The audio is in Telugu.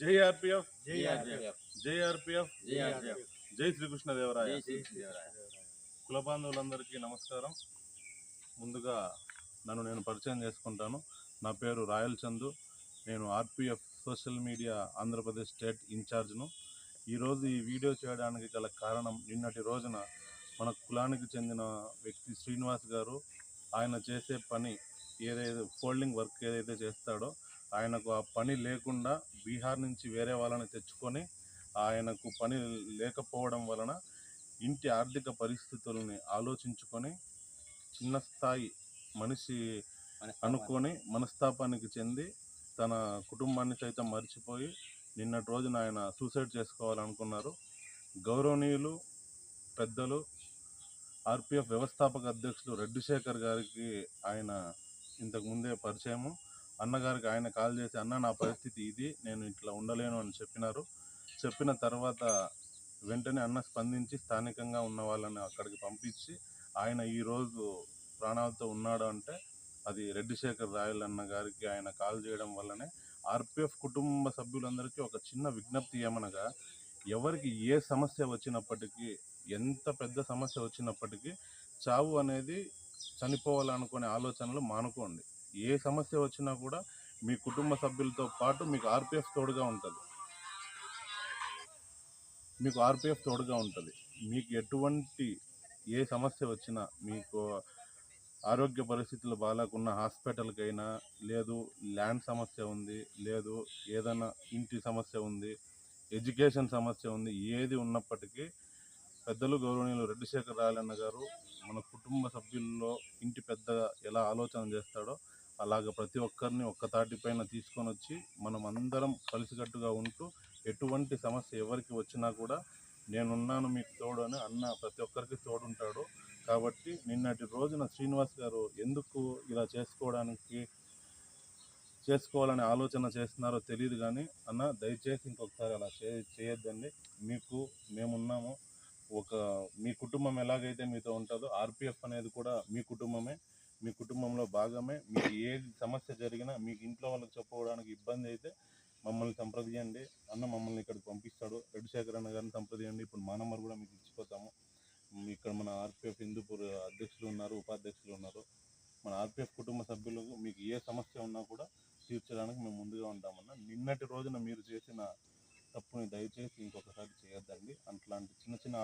జై ఆర్పిఎఫ్, జై ఆర్పిఎఫ్, జై శ్రీకృష్ణదేవరాయ. కుల బాంధవులందరికీ నమస్కారం. ముందుగా నన్ను నేను పరిచయం చేసుకుంటాను. నా పేరు రాయల్ చందు. నేను RPF social media Andhra Pradesh state ఇన్ఛార్జ్ను. ఈరోజు ఈ వీడియో చేయడానికి గల కారణం, నిన్నటి రోజున మన కులానికి చెందిన వ్యక్తి శ్రీనివాస్ గారు ఆయన చేసే పని ఏదైతే ఫోల్డింగ్ వర్క్ ఏదైతే చేస్తాడో, ఆయనకు ఆ పని లేకుండా బీహార్ నుంచి వేరే వాళ్ళని తెచ్చుకొని ఆయనకు పని లేకపోవడం వలన ఇంటి ఆర్థిక పరిస్థితుల్ని ఆలోచించుకొని చిన్న స్థాయి మనిషి అనుకొని మనస్తాపానికి చెంది తన కుటుంబాన్ని సైతం మర్చిపోయి నిన్నటి రోజున ఆయన సూసైడ్ చేసుకోవాలనుకున్నారు. గౌరవనీయులు పెద్దలు ఆర్పిఎఫ్ వ్యవస్థాపక అధ్యక్షులు రెడ్డి శేఖర్ గారికి ఆయన ఇంతకుముందే పరిచయము. అన్నగారికి ఆయన కాల్ చేసి, అన్న నా పరిస్థితి ఇది, నేను ఇట్లా ఉండలేను అని చెప్పినారు. చెప్పిన తర్వాత వెంటనే అన్న స్పందించి స్థానికంగా ఉన్న వాళ్ళని అక్కడికి పంపించి ఆయన ఈరోజు ప్రాణాలతో ఉన్నాడు అంటే అది రెడ్డి శేఖర్ రాయల్ అన్న గారికి ఆయన కాల్ చేయడం వల్లనే. ఆర్పిఎఫ్ కుటుంబ సభ్యులందరికీ ఒక చిన్న విజ్ఞప్తి ఏమనగా, ఎవరికి ఏ సమస్య వచ్చినప్పటికీ, ఎంత పెద్ద సమస్య వచ్చినప్పటికీ చావు అనేది చనిపోవాలనుకునే ఆలోచనలు మానుకోండి. ఏ సమస్య వచ్చినా కూడా మీ కుటుంబ సభ్యులతో పాటు మీకు ఆర్పిఎఫ్ తోడుగా ఉంటుంది. మీకు ఎటువంటి ఏ సమస్య వచ్చినా, మీకు ఆరోగ్య పరిస్థితులు బాగాలేకున్న హాస్పిటల్కైనా, లేదు ల్యాండ్ సమస్య ఉంది, లేదు ఏదైనా ఇంటి సమస్య ఉంది, ఎడ్యుకేషన్ సమస్య ఉంది, ఏది ఉన్నప్పటికీ పెద్దలు గౌరవనీయులు రెడ్డి శేఖర్ రాయలన్న గారు మన కుటుంబ సభ్యుల్లో ఇంటి పెద్దగా ఎలా ఆలోచన చేస్తాడో అలాగ ప్రతి ఒక్కరిని ఒక్క తాటిపైన తీసుకొని వచ్చి మనం అందరం కలిసికట్టుగా ఉంటూ ఎటువంటి సమస్య ఎవరికి వచ్చినా కూడా నేనున్నాను మీకు తోడు అని అన్న ప్రతి ఒక్కరికి తోడుంటాడు. కాబట్టి నిన్నటి రోజున శ్రీనివాస్ గారు ఎందుకు ఇలా చేసుకోవాలనే ఆలోచన చేస్తున్నారో తెలియదు, కానీ అన్న దయచేసి ఇంకొకసారి అలా చేయొద్దండి. మీకు మేమున్నాము. మీ కుటుంబం ఎలాగైతే మీతో ఉంటుందో ఆర్పిఎఫ్ అనేది కూడా మీ కుటుంబమే, మీ కుటుంబంలో భాగమే. మీకు ఏ సమస్య జరిగినా మీకు ఇంట్లో వాళ్ళకి చెప్పుకోవడానికి ఇబ్బంది అయితే మమ్మల్ని సంప్రదించండి. అన్న మమ్మల్ని ఇక్కడికి పంపిస్తాడు. రెడ్డి శేఖర్ అన్న గారిని సంప్రదించండి. ఇప్పుడు మా నంబర్ కూడా మీకు ఇచ్చిపోతాము. ఇక్కడ మన ఆర్పిఎఫ్ హిందూపూర్ అధ్యక్షులు ఉన్నారు, ఉపాధ్యక్షులు ఉన్నారు. మన ఆర్పిఎఫ్ కుటుంబ సభ్యులకు మీకు ఏ సమస్య ఉన్నా కూడా తీర్చడానికి మేము ముందుగా ఉంటామన్నా. నిన్నటి రోజున మీరు చేసిన తప్పుని దయచేసి ఇంకొకసారి చేయొద్దండి. అట్లాంటి చిన్న చిన్న